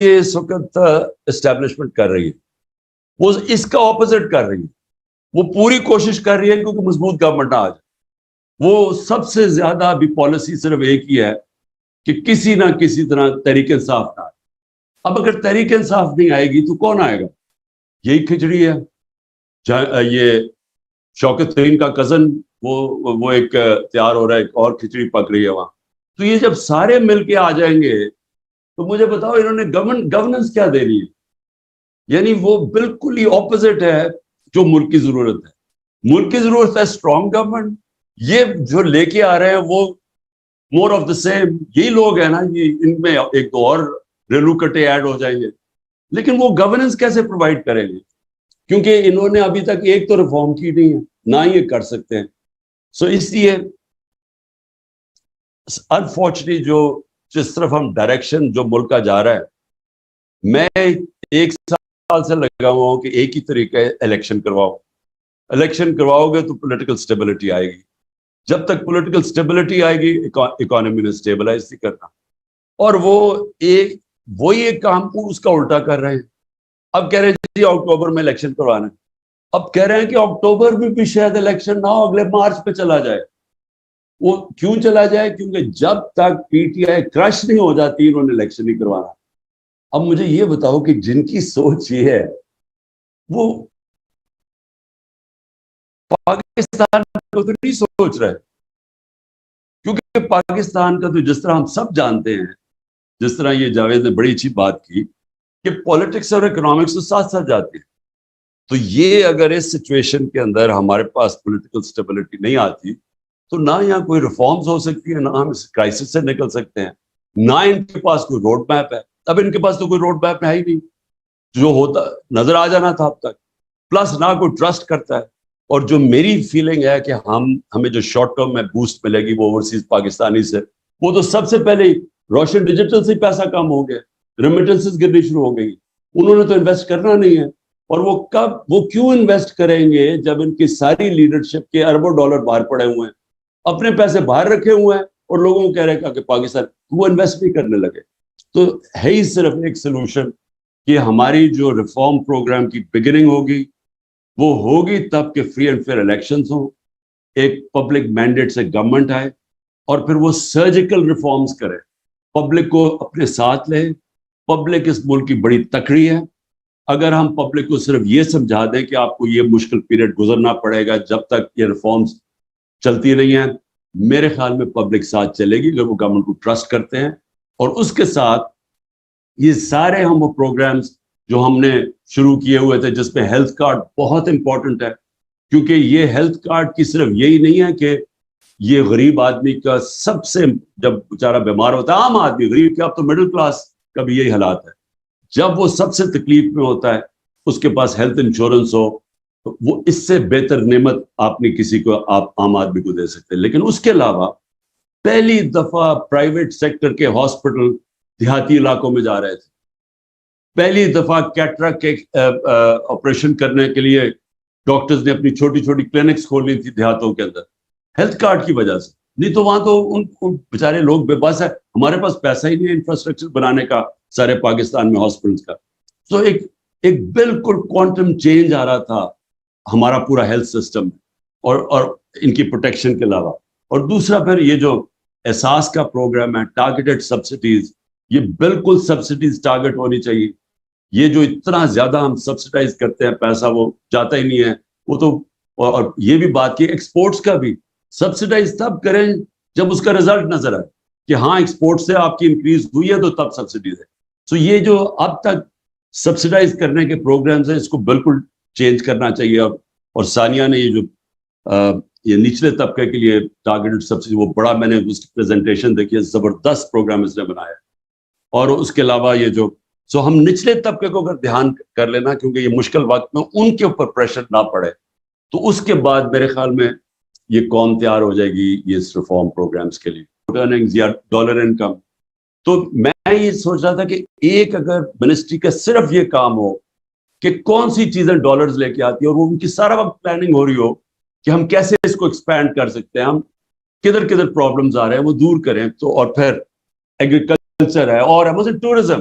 یہ اس وقت اسٹیبلشمنٹ کر رہی ہے وہ اس کا اپوزٹ کر رہی ہے. وہ پوری کوشش کر رہی ہے کیونکہ مضبوط گورنمنٹ آ جائے. وہ سب سے زیادہ ابھی پالیسی صرف ایک ہی ہے کہ کسی نہ کسی طرح تحریک انصاف نہ آئے. اب اگر تحریک انصاف نہیں آئے گی تو کون آئے گا؟ یہی کھچڑی ہے. یہ شوکت ترین کا کزن وہ ایک تیار ہو رہا ہے, ایک اور کھچڑی پک رہی ہے وہاں. تو یہ جب سارے مل کے آ جائیں گے تو مجھے بتاؤ انہوں نے گورننس کیا دینی ہے؟ یعنی وہ بالکل ہی اپوزٹ ہے جو ملک کی ضرورت ہے. ملک کی ضرورت ہے اسٹرانگ گورنمنٹ. یہ جو لے کے آ رہے ہیں وہ مور آف دا سیم. یہی لوگ ہیں نا, ان میں ایک دو اور ریلو کٹے ایڈ ہو جائیں گے, لیکن وہ گورننس کیسے پرووائڈ کریں گے؟ کیونکہ انہوں نے ابھی تک ایک تو ریفارم کی نہیں ہے, نہ ہی یہ کر سکتے ہیں. سو اس لیے انفارچونیٹلی جس طرف ہم ڈائریکشن جو ملک کا جا رہا ہے, میں ایک سال سے لگا ہوا ہوں کہ ایک ہی طریقہ ہے الیکشن کرواؤ. الیکشن کرواؤ گے تو پولیٹیکل سٹیبلٹی آئے گی. جب تک پولیٹیکل سٹیبلٹی آئے گی اکانومی نے سٹیبلائز نہیں کرنا. اور وہی ایک کام کو اس کا الٹا کر رہے ہیں. اب کہہ رہے ہیں جی اکتوبر میں الیکشن کروانا ہے. اب کہہ رہے ہیں کہ اکتوبر میں بھی شاید الیکشن نہ ہو, اگلے مارچ پہ چلا جائے. وہ کیوں چلا جائے؟ کیونکہ جب تک پی ٹی آئی کرش نہیں ہو جاتی انہوں نے الیکشن نہیں کروانا. اب مجھے یہ بتاؤ کہ جن کی سوچ یہ ہے وہ پاکستان کو تو نہیں سوچ رہے. کیونکہ پاکستان کا تو جس طرح ہم سب جانتے ہیں, جس طرح یہ جاوید نے بڑی اچھی بات کی کہ پولیٹکس اور اکنامکس تو ساتھ ساتھ جاتے ہیں. تو یہ اگر اس سچویشن کے اندر ہمارے پاس پولیٹیکل سٹیبلٹی نہیں آتی تو نہ یہاں کوئی ریفارمز ہو سکتی ہیں, نہ ہم اس کرائسس سے نکل سکتے ہیں, نہ ان کے پاس کوئی روڈ میپ ہے. اب ان کے پاس تو کوئی روڈ میپ ہے ہی نہیں. جو ہوتا نظر آ جانا تھا اب تک, پلس نہ کوئی ٹرسٹ کرتا ہے. اور جو میری فیلنگ ہے کہ ہمیں جو شارٹ ٹرم میں بوسٹ ملے گی وہ اوورسیز پاکستانی سے, وہ تو سب سے پہلے روشن ڈیجیٹل سے پیسہ کم ہو گیا, ریمیٹنسز گرنی شروع ہو گئی. انہوں نے تو انویسٹ کرنا نہیں ہے. اور وہ کیوں انویسٹ کریں گے جب ان کی ساری لیڈرشپ کے اربوں ڈالر باہر پڑے ہوئے ہیں, اپنے پیسے باہر رکھے ہوئے ہیں, اور لوگوں کو کہہ رہے ہیں کہ پاکستان وہ انویسٹ نہیں کرنے لگے. تو ہے ہی صرف ایک سلوشن کہ ہماری جو ریفارم پروگرام کی بگننگ ہوگی وہ ہوگی تب کہ فری اینڈ فیئر الیکشنز ہوں, ایک پبلک مینڈیٹ سے گورنمنٹ آئے, اور پھر وہ سرجیکل ریفارمز کرے, پبلک کو اپنے ساتھ لے. پبلک اس ملک کی بڑی تکڑی ہے. اگر ہم پبلک کو صرف یہ سمجھا دیں کہ آپ کو یہ مشکل پیریڈ گزرنا پڑے گا جب تک یہ ریفارمز چلتی نہیں ہیں, میرے خیال میں پبلک ساتھ چلے گی اگر وہ گورنمنٹ کو ٹرسٹ کرتے ہیں. اور اس کے ساتھ یہ سارے ہم وہ پروگرامز جو ہم نے شروع کیے ہوئے تھے, جس میں ہیلتھ کارڈ بہت امپورٹنٹ ہے, کیونکہ یہ ہیلتھ کارڈ کی صرف یہی نہیں ہے کہ یہ غریب آدمی کا سب سے, جب بیچارہ بیمار ہوتا ہے, عام آدمی, غریب کیا, اب تو مڈل کلاس کا بھی یہی حالات ہے, جب وہ سب سے تکلیف میں ہوتا ہے اس کے پاس ہیلتھ انشورنس ہو, وہ اس سے بہتر نعمت آپ نے کسی کو, آپ عام آدمی کو دے سکتے ہیں. لیکن اس کے علاوہ پہلی دفعہ پرائیویٹ سیکٹر کے ہاسپٹل دیہاتی علاقوں میں جا رہے تھے. پہلی دفعہ کیٹریکٹ کے آپریشن کرنے کے لیے ڈاکٹرز نے اپنی چھوٹی چھوٹی کلینکس کھول لی تھی دیہاتوں کے اندر, ہیلتھ کارڈ کی وجہ سے. نہیں تو وہاں تو ان بیچارے لوگ بے بس ہے. ہمارے پاس پیسہ ہی نہیں ہے انفراسٹرکچر بنانے کا سارے پاکستان میں ہاسپٹلس کا. تو ایک بالکل کوانٹم چینج آ رہا تھا ہمارا پورا ہیلتھ سسٹم, اور ان کی پروٹیکشن کے علاوہ. اور دوسرا پھر یہ جو احساس کا پروگرام ہے, ٹارگیٹڈ سبسڈیز, یہ بالکل سبسڈیز ٹارگیٹ ہونی چاہیے. یہ جو اتنا زیادہ ہم سبسڈائز کرتے ہیں پیسہ وہ جاتا ہی نہیں ہے. وہ تو, اور یہ بھی بات کی ایکسپورٹس کا بھی سبسڈائز تب کریں جب اس کا رزلٹ نظر آئے کہ ہاں ایکسپورٹ سے آپ کی انکریز ہوئی ہے تو تب سبسڈیز ہے. سو یہ جو اب تک سبسڈائز کرنے کے پروگرامز ہیں اس کو بالکل چینج کرنا چاہیے. اور ثانیہ نے یہ جو یہ نچلے طبقے کے لیے ٹارگیٹڈ سبسڈی, وہ بڑا, میں نے اس کی پریزنٹیشن دیکھی ہے, زبردست پروگرام اس نے بنایا. اور اس کے علاوہ یہ جو ہم نچلے طبقے کو اگر دھیان کر لینا, کیونکہ یہ مشکل وقت میں ان کے اوپر پریشر نہ پڑے, تو اس کے بعد میرے خیال میں یہ قوم تیار ہو جائے گی یہ ریفارم پروگرامز کے لیے. ارننگز یا ڈالر انکم, تو میں یہ سوچ رہا تھا کہ ایک اگر منسٹری کا صرف یہ کام ہو کہ کون سی چیزیں ڈالرز لے کے آتی ہے, اور وہ ان کی سارا وقت پلاننگ ہو رہی ہو کہ ہم کیسے اس کو ایکسپینڈ کر سکتے ہیں, ہم کدھر کدھر پرابلمز آ رہے ہیں وہ دور کریں. تو اور پھر ایگریکلچر ہے, اور ٹورزم,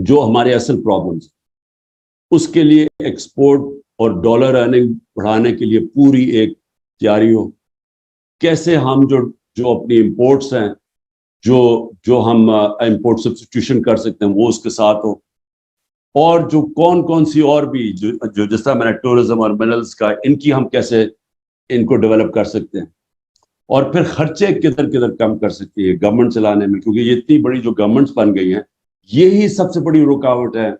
جو ہمارے اصل پرابلمس، اس کے لیے ایکسپورٹ اور ڈالر ارننگ بڑھانے کے لیے پوری ایک تیاری ہو. کیسے ہم جو اپنی امپورٹس ہیں، جو ہم امپورٹ سبسٹیٹیوشن کر سکتے ہیں وہ اس کے ساتھ ہو. اور جو کون سی اور بھی جو جس طرح میں نے ٹورزم اور منرلس کا، ان کی ہم کیسے ان کو ڈیولپ کر سکتے ہیں. اور پھر خرچے کدھر کم کر سکتی ہے گورنمنٹ چلانے میں، کیونکہ یہ اتنی بڑی جو گورنمنٹس بن گئی ہیں، یہی سب سے بڑی رکاوٹ ہے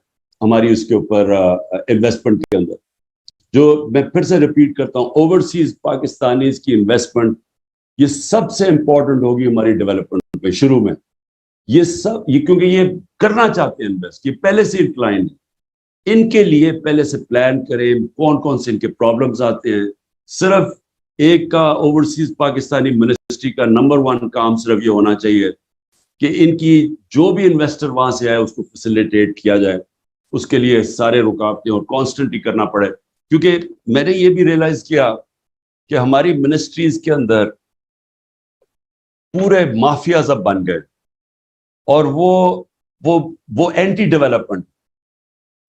ہماری اس کے اوپر انویسٹمنٹ کے اندر. جو میں پھر سے ریپیٹ کرتا ہوں، اوورسیز پاکستانیز کی انویسٹمنٹ یہ سب سے امپورٹنٹ ہوگی ہماری ڈیولپمنٹ میں شروع میں. یہ کیونکہ یہ کرنا چاہتے ہیں انویسٹ، یہ پہلے سے انکلائن ہے. ان کے لیے پہلے سے پلان کریں کون سے ان کے پرابلمز آتے ہیں. صرف ایک کا اوورسیز پاکستانی منسٹری کا نمبر 1 کام صرف یہ ہونا چاہیے کہ ان کی جو بھی انویسٹر وہاں سے آئے اس کو فیسیلیٹیٹ کیا جائے. اس کے لیے سارے رکاوٹیں اور کانسٹنٹلی کرنا پڑے. کیونکہ میں نے یہ بھی ریئلائز کیا کہ ہماری منسٹریز کے اندر پورے مافیاز اب بن گئے، اور وہ اینٹی ڈیولپمنٹ.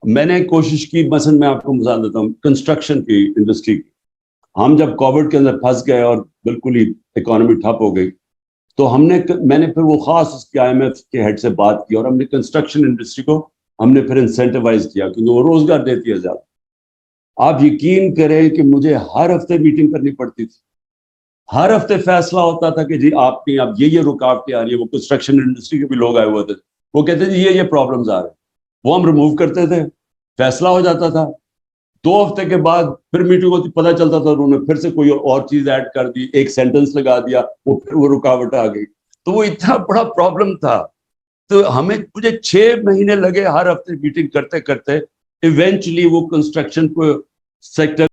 میں نے کوشش کی، مثلا میں آپ کو مثال دیتا ہوں کنسٹرکشن کی انڈسٹری کی. ہم جب کووڈ کے اندر پھنس گئے اور بالکل ہی اکانومی ٹھپ ہو گئی، تو میں نے پھر وہ خاص اس کے IMF کے ہیڈ سے بات کی، اور ہم نے کنسٹرکشن انڈسٹری کو ہم نے پھر انسینٹیوائز کیا، کیونکہ وہ روزگار دیتی ہے زیادہ. آپ یقین کریں کہ مجھے ہر ہفتے میٹنگ کرنی پڑتی تھی. ہر ہفتے فیصلہ ہوتا تھا کہ جی آپ کی اب یہ رکاوٹیں آ رہی ہیں. وہ کنسٹرکشن انڈسٹری کے بھی لوگ آئے ہوئے تھے، وہ کہتے تھے یہ پرابلمز آ رہے ہیں، وہ ہم ریموو کرتے تھے، فیصلہ ہو جاتا تھا. 2 ہفتے کے بعد پھر میٹنگ ہوتی، پتہ چلتا تھا انہوں نے پھر سے کوئی اور چیز ایڈ کر دی، ایک سینٹنس لگا دیا، پھر وہ رکاوٹ آ گئی. تو وہ اتنا بڑا پرابلم تھا. تو مجھے 6 مہینے لگے ہر ہفتے میٹنگ کرتے کرتے. ایونچولی وہ کنسٹرکشن کو سیکٹر